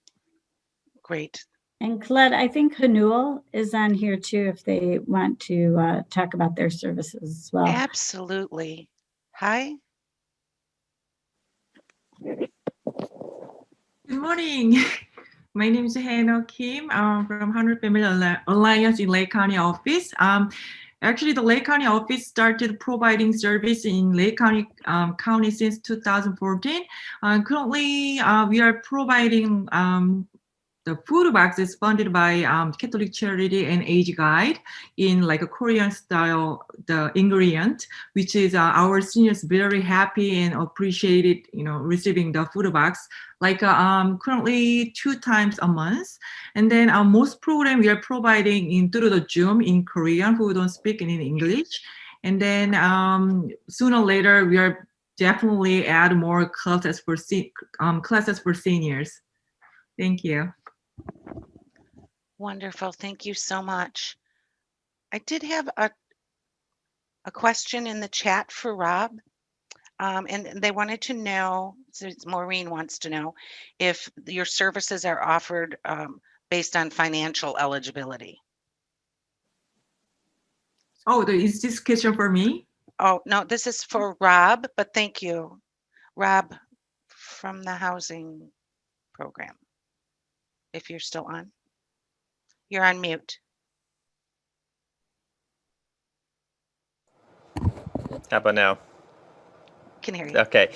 Great. And Colette, I think Hanul is on here too, if they want to talk about their services as well. Absolutely. Hi. Good morning. My name is Hano Kim from 100 Family Alliance in Lake County office. Actually, the Lake County office started providing service in Lake County since 2014. Currently, we are providing the food boxes funded by Catholic Charity and Age Guide in like a Korean style, the ingredient, which is our seniors very happy and appreciated, receiving the food box, like currently 2 times a month. And then most program we are providing through the Zoom in Korean, who don't speak in English. And then sooner or later, we are definitely add more classes for seniors. Thank you. Wonderful. Thank you so much. I did have a question in the chat for Rob. And they wanted to know, so Maureen wants to know, if your services are offered based on financial eligibility. Oh, is this question for me? Oh, no, this is for Rob, but thank you. Rob from the housing program. If you're still on. You're on mute. How about now? Can hear you. Okay.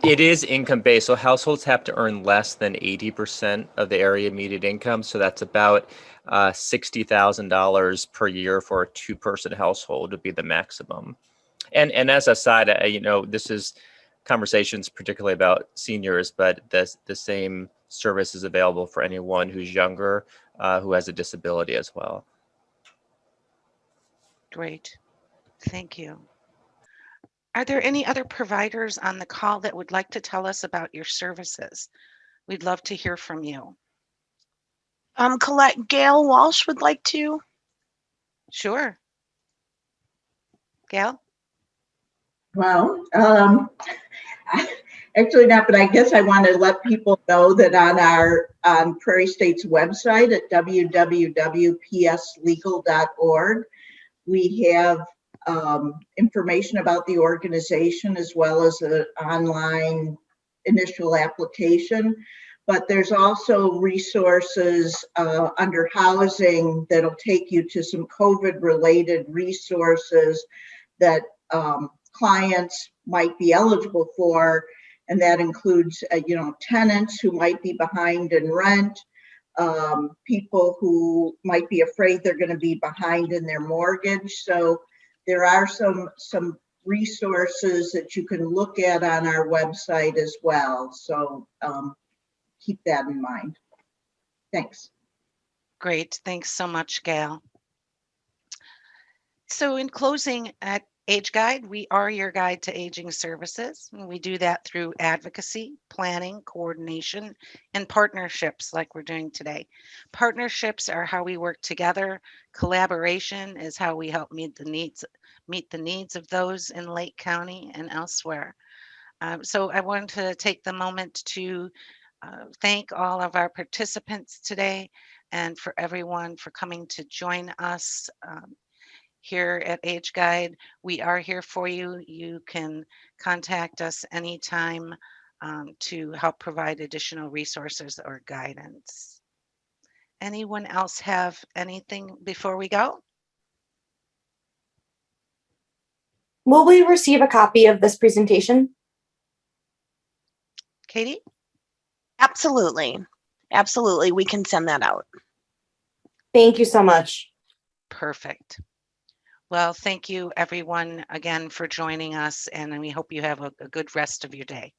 It is income-based, so households have to earn less than 80% of the area median income. So that's about $60,000 per year for a 2-person household would be the maximum. And as a side, this is conversations particularly about seniors, but the same service is available for anyone who's younger, who has a disability as well. Great. Thank you. Are there any other providers on the call that would like to tell us about your services? We'd love to hear from you. Colette, Gail Walsh would like to. Sure. Gail? Well, actually not, but I guess I want to let people know that on Prairie State's website at www.pslegal.org, we have information about the organization as well as an online initial application. But there's also resources under housing that'll take you to some COVID-related resources that clients might be eligible for, and that includes, tenants who might be behind in rent, people who might be afraid they're going to be behind in their mortgage. So there are some resources that you can look at on our website as well. So keep that in mind. Thanks. Great. Thanks so much, Gail. So in closing, at Age Guide, we are your guide to aging services. And we do that through advocacy, planning, coordination, and partnerships like we're doing today. Partnerships are how we work together. Collaboration is how we help meet the needs of those in Lake County and elsewhere. So I want to take the moment to thank all of our participants today and for everyone for coming to join us here at Age Guide. We are here for you. You can contact us anytime to help provide additional resources or guidance. Anyone else have anything before we go? Will we receive a copy of this presentation? Katie? Absolutely. Absolutely. We can send that out. Thank you so much. Perfect. Well, thank you everyone again for joining us, and we hope you have a good rest of your day.